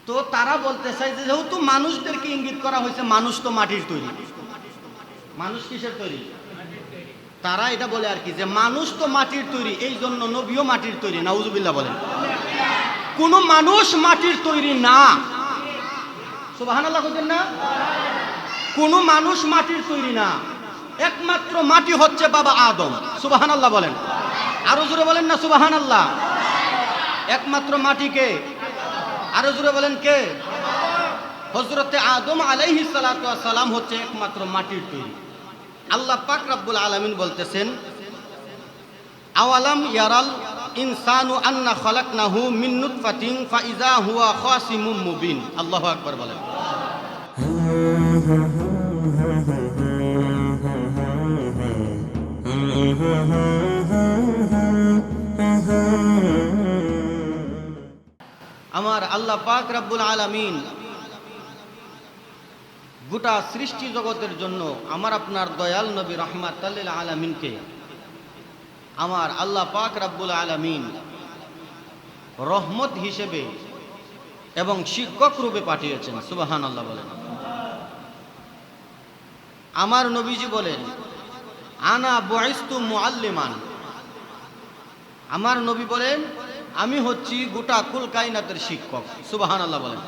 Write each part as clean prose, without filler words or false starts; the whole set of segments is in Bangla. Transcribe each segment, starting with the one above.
তো তারা বলতে চাই যে যেহেতু মানুষদেরকে ইঙ্গিত করা হয়েছে, মানুষ তো মাটির তৈরি, মানুষ কিসের তৈরি? তারা এটা বলে আর কি যে মানুষ তো মাটির তৈরি, এই জন্য নবীও মাটির তৈরি। নাউজুবিল্লাহ বলেন। কোন মানুষ মাটির তৈরি না। সুবহানাল্লাহ বলেন না? কোন মানুষ মাটির তৈরি না, একমাত্র মাটি হচ্ছে বাবা আদম। সুবহানাল্লাহ বলেন। আরো জোরে বলেন না সুবহানাল্লাহ। একমাত্র মাটি কে? আরো জোরে বলেন কে? হযরতে আদম আলাইহিস সালাতু ওয়াস সালাম হচ্ছে একমাত্র মাটির তৈরি। আল্লাহ পাক রব্বুল আলামিন বলতেছেন, আওয়ালাম ইয়ারাল ইনসানু আন্না খালাকনাহু মিন নুতফাতিন ফাইযা হুয়া খাসিমুম মুবিন। আল্লাহু আকবার বলেন। আমার আল্লাহ পাক রব্বুল আলামিন গোটা সৃষ্টি জগতের জন্য আমার আপনার দয়াল নবী রাহমাতাল লিল আলামিনকে আমার আল্লাহ পাক রব্বুল আলামিন রহমত হিসেবে এবং শিক্ষক রূপে পাঠিয়েছেন। সুবহানাল্লাহ বলেন। আমার নবীজি বলেন, আনা বুইস্তু মুআল্লিমান। আমার নবী বলেন, আমি হচ্ছি গোটা কুল কায়নাতের শিক্ষক। সুবহানাল্লাহ বলেন।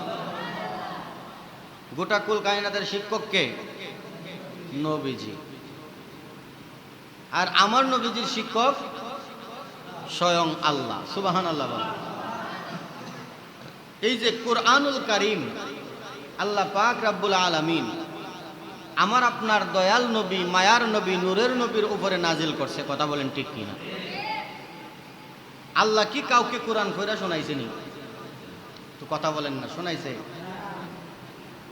গোটা কুল কায়নাতের শিক্ষক কে? নবীজি। আর আমার নবীজির শিক্ষক স্বয়ং আল্লাহ। সুবহানাল্লাহ বলেন। এই যে কুরআনুল কারীম আল্লাহ পাক রব্বুল আলামিন আমার আপনার দয়াল নবী, মায়ার নবী, নূরের নবীর উপরে নাজিল করছে। কথা বলেন ঠিক কিনা? আল্লাহ কি কাউকে কোরআন পড়া শোনাইছেনি? তো কথা বলেন না, শোনাইছে?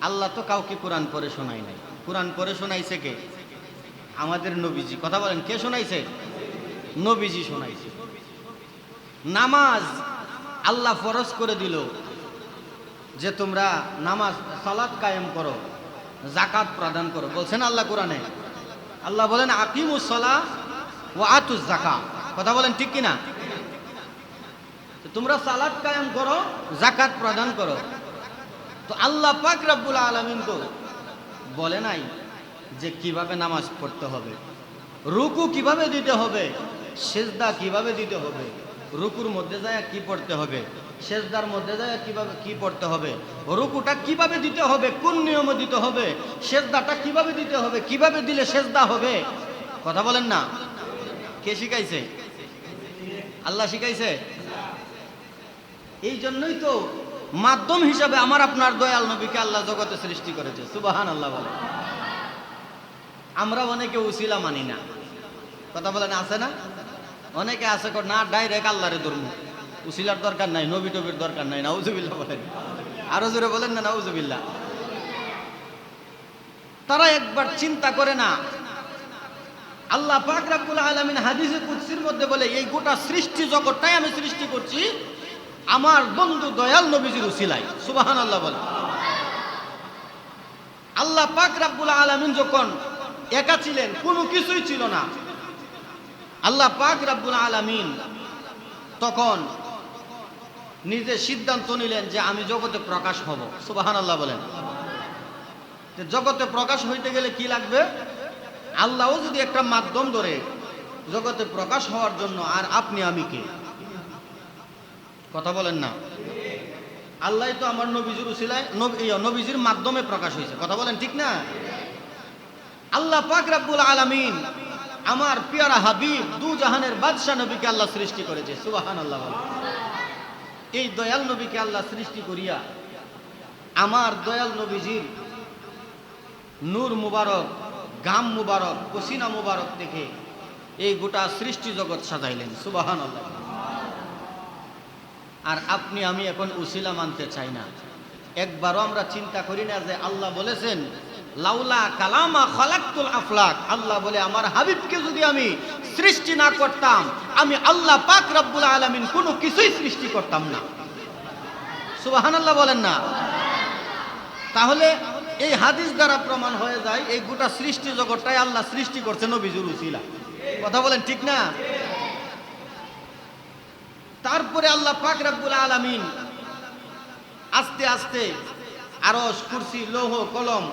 আল্লাহ তো কাউকে কোরআন পড়ে শোনাই নাই। কোরআন পড়ে শোনাইছে কে? আমাদের নবীজি। কথা বলেন, কে শোনাইছে? নবীজি শোনাইছে। নামাজ আল্লাহ ফরজ করে দিল যে তোমরা নামাজ সালাত কায়েম করো, যাকাত প্রদান করো। বলছেন আল্লাহ কোরআনে। আল্লাহ বলেন আকিমুস সালাহ ওয়া আতুজ যাকাত। কথা বলেন ঠিক কিনা? তোমরা সালাত কায়েম করো, যাকাত প্রদান করো। তো আল্লাহ পাক রব্বুল আলামিন তো বলে নাই যে কিভাবে নামাজ পড়তে হবে, রুকু কিভাবে দিতে হবে, সেজদা কিভাবে দিতে হবে, রুকুর মধ্যে যায় কি পড়তে হবে, সেজদার মধ্যে যায় কিভাবে কি পড়তে হবে, রুকুটা কিভাবে দিতে হবে, কোন নিয়মে দিতে হবে, সেজদাটা কিভাবে দিতে হবে, কিভাবে দিলে সেজদা হবে। কথা বলেন না। কে শিখাইছে? আল্লাহ শিখাইছে। এই জন্যই তো মাধ্যম হিসাবে আমার আপনার দয়াল নবীকে আল্লাহ জগতে সৃষ্টি করেছে। সুবহানাল্লাহ বলেন। আমরা অনেকে উসিলা মানি না। কথা বলেন, আছে না? অনেকে আছে না, ডাইরেক্ট আল্লাহরে ধর্ম, উসিলার দরকার নাই, নবী টবির দরকার নাই। নাউজুবিল্লাহ বলেন। আরো জোরে বলেন না নাউজুবিল্লাহ। তারা একবার চিন্তা করে না। আল্লাহ পাক রব্বুল আলামিন হাদিসে কুদসির মধ্যে বলে, এই গোটা সৃষ্টি জগৎটাই আমি সৃষ্টি করছি আমার বন্ধু দয়াল নবীজির উসিলায়। সুবহানাল্লাহ বলেন। আল্লাহ পাক রব্বুল আলামিন যখন একা ছিলেন, কোনো কিছুই ছিল না, আল্লাহ পাক রব্বুল আলামিন তখন নিজে সিদ্ধান্ত নিলেন যে আমি জগতে প্রকাশ হব। সুবহানাল্লাহ বলেন। জগতে প্রকাশ হইতে গেলে কি লাগবে? আল্লাহও যদি একটা মাধ্যম ধরে জগতে প্রকাশ হওয়ার জন্য, আর আপনি আমি কে? কথা বলেন না। আল্লাহ তো আমার নবীজির উসিলায়, নবীজির মাধ্যমে প্রকাশ হয়েছে। কথা বলেন ঠিক না? আল্লাহ পাক রব্বুল আলামিন আমার পিয়ারা হাবিব দু জাহানের বাদশাহ নবীকে আল্লাহ সৃষ্টি করেছে। সুবহানাল্লাহ বলেন। এই দয়াল নবীকে আল্লাহ সৃষ্টি করিয়া আমার দয়াল নবীজির নূর মুবারক, গাম মুবারক, পসিনা মুবারক থেকে এই গোটা সৃষ্টি জগৎ সাজাইলেন। সুবহানাল্লাহ। আর আপনি আমি এখন উসিলা মানতে চাই না। একবারও আমরা চিন্তা করি না যে আল্লাহ বলেছেন লাউলা কালামা খালাকতুল আফলাক। আল্লাহ বলে আমার হাবিবকে যদি আমি সৃষ্টি না করতাম, আমি আল্লাহ পাক রব্বুল আলামিন কোনো কিছুই সৃষ্টি করতাম না। সুবহানাল্লাহ বলেন না। তাহলে এই হাদিস দ্বারা প্রমাণ হয়ে যায় এই গোটা সৃষ্টি জগৎটাই আল্লাহ সৃষ্টি করছে নবীজির উসিলা। কথা বলেন ঠিক না? তারপরে আল্লাহ পাক রব্বুল আলামিন আস্তে আস্তে আরশ, কুরসি, লৌহ কলম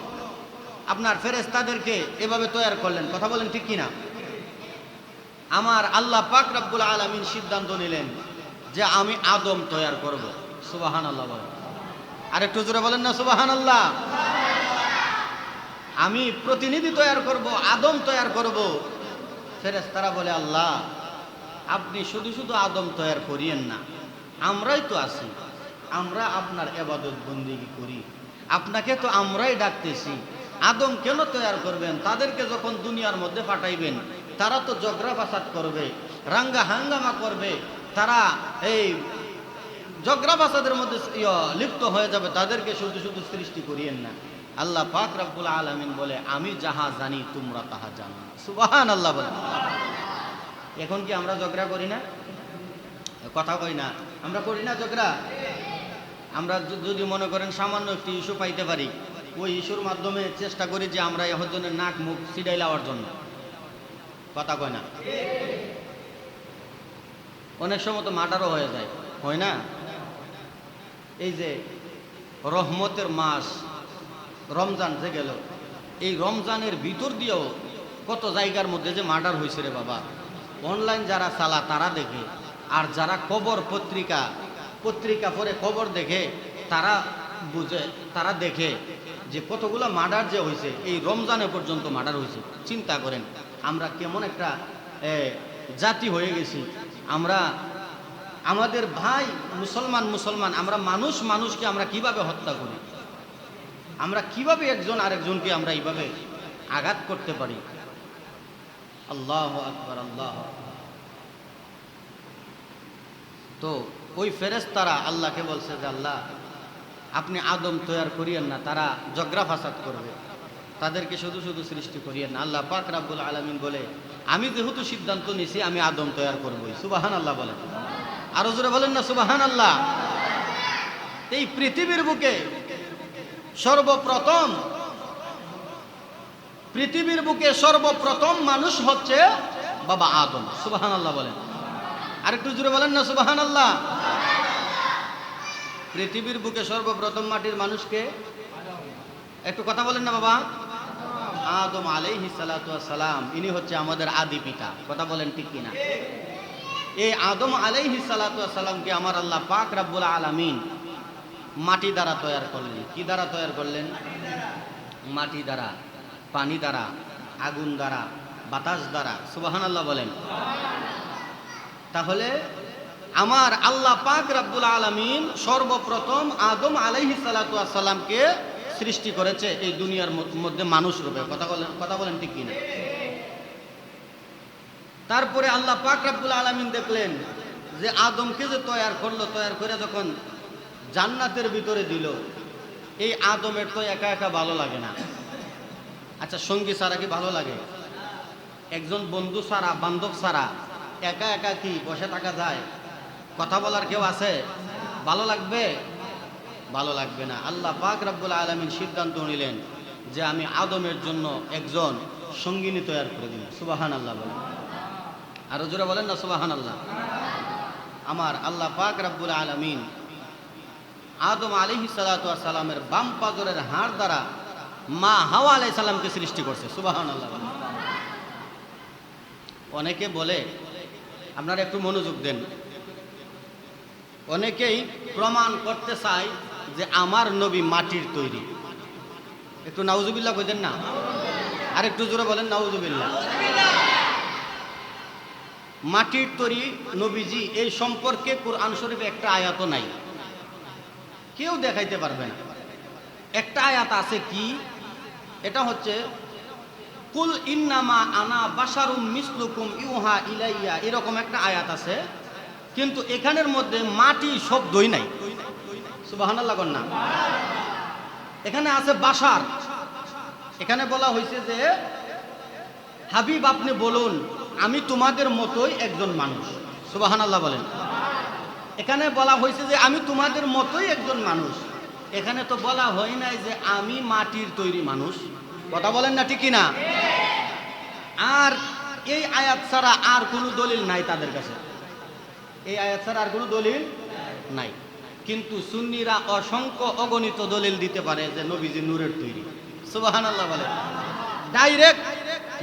আপনার ফেরেশতাদেরকে এভাবে তৈরি করলেন। কথা বলেন ঠিক কিনা? আমার আল্লাহ পাক রব্বুল আলামিন সিদ্ধান্ত নিলেন যে আমি আদম তৈরি করব। সুবহানাল্লাহ বলেন। আরেকটু জোরে বলেন না সুবহানাল্লাহ। আমি প্রতিনিধি তৈরি করব, আদম তৈরি করব। ফেরেশতারা বলে আল্লাহ আপনি শুধু শুধু আদম তৈরি করিয়েন না, আমরাই তো আছি, আমরা আপনার ইবাদত বন্দেগী করি, আপনাকে তো আমরাই ডাকতেছি, আদম কেন তৈরি করবেন? তাদেরকে যখন দুনিয়ার মধ্যে পাঠাইবেন তারা তো ঝগড়া ফাসাদ করবে, রাঙ্গা হাঙ্গামা করবে, তারা এই ঝগড়া ফাসাদের মধ্যে লিপ্ত হয়ে যাবে, তাদেরকে শুধু শুধু সৃষ্টি করিয়েন না। আল্লাহ পাক রব্বুল আলামিন বলে আমি যাহা জানি তোমরা তাহা জানো না। সুবহানাল্লাহ বলে। এখন কি আমরা ঝগড়া করি না? কথা কই না, আমরা করি না ঝগড়া? আমরা যদি মনে করেন সামান্য একটি ইস্যু পাইতে পারি, ওই ইস্যুর মাধ্যমে চেষ্টা করি যে আমরা এহজনের নাক মুখ ছিড়াই লাওয়ার জন্য। কথা কয় না? অনেক সময় তো মার্ডারও হয়ে যায়, হয় না? এই যে রহমতের মাস রমজান যে গেল, এই রমজানের ভিতর দিয়েও কত জায়গার মধ্যে যে মার্ডার হয়েছে রে বাবা। অনলাইন যারা চালা তারা দেখে, আর যারা খবর পত্রিকা পড়ে খবর দেখে তারা বুঝে, তারা দেখে যে কতগুলো মার্ডার যে হয়েছে এই রমজানে পর্যন্ত মার্ডার হয়েছে। চিন্তা করেন আমরা কেমন একটা জাতি হয়ে গেছি। আমরা আমাদের ভাই মুসলমান আমরা মানুষকে আমরা কিভাবে হত্যা করি, আমরা কিভাবে একজন আরেকজনকে আমরা এইভাবে আঘাত করতে পারি। আল্লাহু আকবার, আল্লাহ। তো ওই ফেরেশতারা আল্লাহকে বলছে যে আল্লাহ আপনি আদম তৈরি করিয়েন না, তারা ঝগড়া ফাসাদ করবে, তাদেরকে শুধু শুধু সৃষ্টি করিয়েন না। আল্লাহ পাক রব্বুল আলামিন বলে আমি যেহেতু সিদ্ধান্ত নিয়েছি আমি আদম তৈরি করবই। সুবহানাল্লাহ বলেন। আরো জোরে বলেন না সুবহানাল্লাহ। এই পৃথিবীর বুকে সর্বপ্রথম মানুষ হচ্ছে বাবা আদম। সুবহানাল্লাহ বলেন। আরেকটু জোরে বলেন না সুবহানাল্লাহ। পৃথিবীর বুকে সর্বপ্রথম মাটির মানুষকে একটু কথা বলেন না বাবা। আদম আলাইহিস সালাতু ওয়াস সালাম, ইনি হচ্ছে আমাদের আদি পিতা। কথা বলেন ঠিক কিনা? এই আদম আলাইহিস সালাতু ওয়াস সালামকে আমার আল্লাহ পাক রব্বুল আলামিন মাটি দ্বারা তৈরি করলেন। কি দ্বারা তৈরি করলেন? মাটি দ্বারা, পানি দ্বারা, আগুন দ্বারা, বাতাস দ্বারা। সুবহানাল্লাহ বলেন। তাহলে আমার আল্লাহ পাক রব্বুল আলামিন সর্বপ্রথম আদম আলাইহিস সালাতু ওয়াস সালামকে সৃষ্টি করেছে এই দুনিয়ার মধ্যে মানুষ রূপে। কথা বলেন ঠিক কিনা? তারপরে আল্লাহ পাক রব্বুল আলামিন দেখলেন যে আদমকে যে তৈরি করলো, তৈরি করে যখন জান্নাতের ভিতরে দিল, এই আদমের তো একা একা ভালো লাগে না। আচ্ছা সঙ্গী ছাড়া কি ভালো লাগে? একজন বন্ধু ছাড়া, বান্ধব ছাড়া একা একা কি বসে থাকা যায়? কথা বলার কেউ আছে? ভালো লাগবে? ভালো লাগবে না। আল্লাহ পাক রব্বুল আলামিন সিদ্ধান্ত নিলেন যে আমি আদমের জন্য একজন সঙ্গিনী তৈরি করে দিলাম। সুবহানাল্লাহ বলেন। আরো জোরে বলেন না সুবহানাল্লাহ। আমার আল্লাহ পাক রব্বুল আলামিন আদম আলাইহিস সালাতু ওয়াস সালামের বাম পাজরের হাড় দ্বারা মা হাওয়া আলাইহিস সালামকে সৃষ্টি করছে। সুবহানাল্লাহ। অনেকে বলে, আপনারা একটু মনোযোগ দেন, অনেকেই প্রমাণ করতে চায় যে আমার নবী মাটির তৈরি। একটু নাউজুবিল্লাহ কইতেন না? আর একটু জোরে বলেন নাউজুবিল্লাহ। মাটির তৈরি নবীজি এই সম্পর্কে কুরআন শরীফে একটা আয়াতও নাই, কেউ দেখাইতে পারবে না। একটা আয়াত আছে, কি? এটা হচ্ছে কুল ইন্নামা আনা বাশারুম মিসলুকুম ইউহা ইলাইয়া, এরকম একটা আয়াত আছে, কিন্তু এখানের মধ্যে মাটি শব্দই নাই। সুবহানাল্লাহ বলেন না। এখানে আছে বাশার। এখানে বলা হয়েছে যে হাবিব আপনি বলুন আমি তোমাদের মতোই একজন মানুষ। সুবহানাল্লাহ বলেন। এখানে বলা হয়েছে যে আমি তোমাদের মতোই একজন মানুষ। এখানে তো বলা হয় নাই যে আমি মাটির তৈরি মানুষ। কথা বলেন না ঠিক কিনা? আর এই আয়াত ছাড়া আর কোনো দলিল নাই তাদের কাছে। এই আয়াত ছাড়া আর কোনো দলিল নাই। কিন্তু সুন্নিরা অসংখ্য অগণিত দলিল দিতে পারে যে নবীজি নূরের তৈরি। সুবহানাল্লাহ বলে, ডাইরেক্ট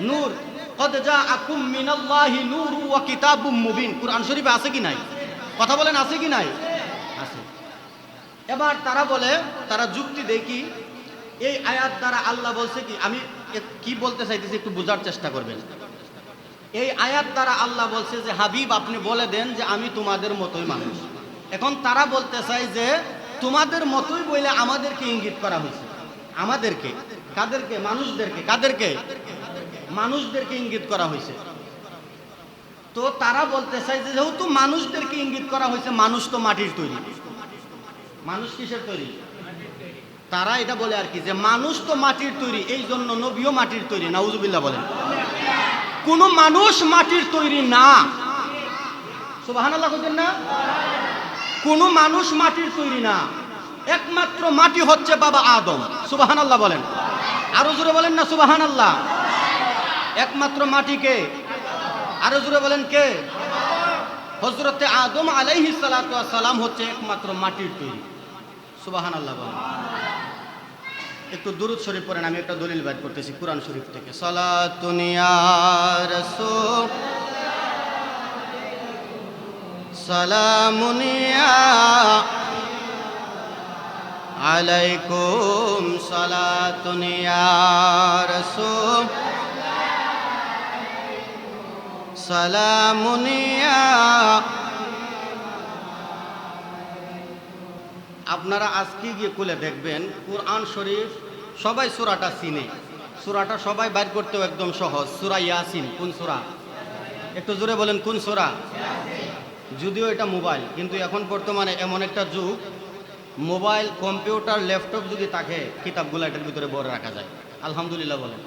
নূর। কদ জাআকুম মিনাল্লাহি নূরু ওয়া কিতাবুম মুবিন, কুরআন শরীফে আছে কি নাই? কথা বলেন, আছে কি নাই? আছে। এবার তারা বলে, তারা যুক্তি দেয় কি, এই আয়াত দ্বারা আল্লাহ বলছে কি, আমি কি বলতে চাইতেছি একটু বোঝার চেষ্টা করবেন। এই আয়াত দ্বারা আল্লাহ বলছে যে হাবিব আপনি বলে দেন যে আমি তোমাদের মতোই মানুষ। এখন তারা বলতে চাই যে তোমাদের মতোই বলে আমাদেরকে ইঙ্গিত করা হয়েছে। আমাদেরকে, কাদেরকে? মানুষদেরকে। কাদেরকে? মানুষদেরকে ইঙ্গিত করা হয়েছে। তো তারা বলতে চাই যে যেহেতু মানুষদেরকে ইঙ্গিত করা হয়েছে, মানুষ তো মাটির তৈরি। মানুষ কিসের তৈরি? তারা এটা বলে আর কি যে মানুষ তো মাটির তৈরি, এই জন্য নবীও মাটির তৈরি। নাউজুবিল্লাহ বলেন। কোন মানুষ মাটির তৈরি না। সুবহানাল্লাহ বলেন না? কোন মানুষ মাটির তৈরি না, একমাত্র মাটি হচ্ছে বাবা আদম। সুবহানাল্লাহ বলেন। আরো জোরে বলেন না সুবহানাল্লাহ। একমাত্র মাটি কে? আরো জোরে বলেন কে? হযরতে আদম আলাইহিস সালাতু ওয়াস সালাম হচ্ছে একমাত্র মাটির তৈরি। সুবহানাল্লাহ বলেন। একটু দুরূদ শরীফ পড়েন, আমি একটা দলিল বের করতেছি কুরআন শরীফ থেকে। সালাতুন ইয়া রাসূল সালামুন ইয়া আলাইকুম সালাতুন ইয়া রাসূল সালামুন ইয়া। আপনারা আজকে গিয়ে খুলে দেখবেন কুরআন শরীফ, সবাই সূরাটা চিনে, সূরাটা সবাই বাইর করতেও একদম সহজ। সূরা ইয়াসিন। কোন সূরা? একটু জোরে বলেন, কোন সূরা? যদিও এটা মোবাইল, কিন্তু এখন বর্তমানে এমন একটা যুগ, মোবাইল, কম্পিউটার, ল্যাপটপ যদি থাকে, কিতাবগুলো এটার ভিতরে ভরে রাখা যায়। আলহামদুলিল্লাহ বলেন।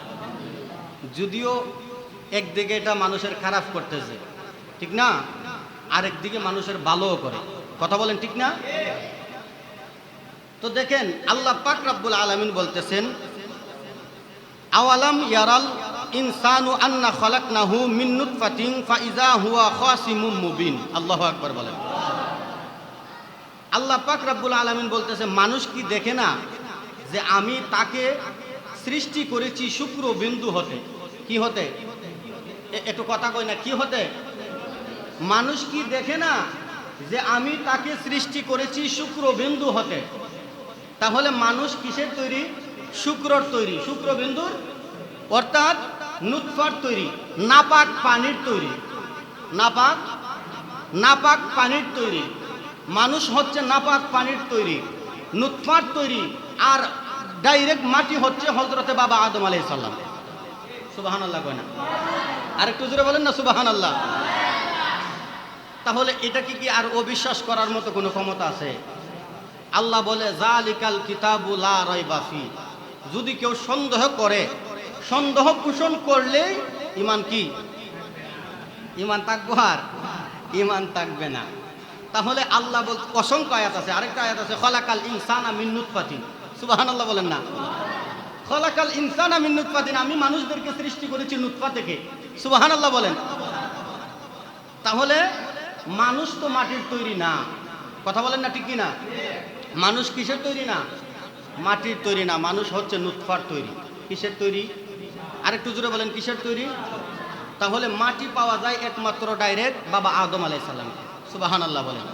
যদিও একদিকে এটা মানুষের খারাপ করতেছে, ঠিক না, আরেকদিকে মানুষের ভালোও করে। কথা বলেন, ঠিক না? তো দেখেন আল্লাহ পাক রব্বুল আলামিন বলতেছেন, আওয়ালাম ইয়ারাল ইনসানু আন্না খালাকনাহু মিন নুতফাতিন ফাইজা হুয়া খাসিমুম মুবিন। আল্লাহু আকবার বলেন। আল্লাহ পাক রব্বুল আলামিন বলতেছে, মানুষ কি দেখে না যে আমি তাকে সৃষ্টি করেছি শুক্র বিন্দু হতে। কি হতে? একটু কথা কই না, কি হতে? মানুষ কি দেখে না যে আমি তাকে সৃষ্টি করেছি শুক্র বিন্দু হতে? তাহলে মানুষ কিসের তৈরি? শুক্রর তৈরি, শুক্রবিন্দুর অর্থাৎ নুতফার তৈরি, নাপাক পানির তৈরি। নাপাক পানির তৈরি। মানুষ হচ্ছে নাপাক পানির তৈরি, নুতফার তৈরি। আর ডাইরেক্ট মাটি হচ্ছে হযরতে বাবা আদম আলাইহিস সালাম। সুবহানাল্লাহ কয় না? আরেকটু জোরে বলেন না সুবহানাল্লাহ। তাহলে এটা কি আর অবিশ্বাস করার মতো কোনো ক্ষমতা আছে? আল্লাহ বলে, জালিকাল কিতাবু লা রাইবা ফি। যদি কেউ সন্দেহ করে, সন্দেহ পোষণ করলেই ঈমান কি? ঈমান থাকবে আর ঈমান থাকবে না। তাহলে আল্লাহ বল, অসংখ্য আয়াত আছে। আরেকটা আয়াত আছে, খলাকাল ইনসানা মিন নুতফাতিন। সুবহানাল্লাহ বলেন না? খলাকাল ইনসানা মিন নুতফাতিন, আমি মানুষদেরকে সৃষ্টি করেছি নুতফা থেকে। সুবহানাল্লাহ বলেন। তাহলে মানুষ তো মাটির তৈরি না। কথা বলেন না, ঠিক কি না? মানুষ কিসের তৈরি না? মাটির তৈরি না। মানুষ হচ্ছে নুতফার তৈরি। কিসের তৈরি? আরেকটু জোরে বলেন, কিসের তৈরি? তাহলে মাটি পাওয়া যায় একমাত্র ডাইরেক্ট বাবা আদম আলাইহিস সালাম। সুবহানাল্লাহ বলেন।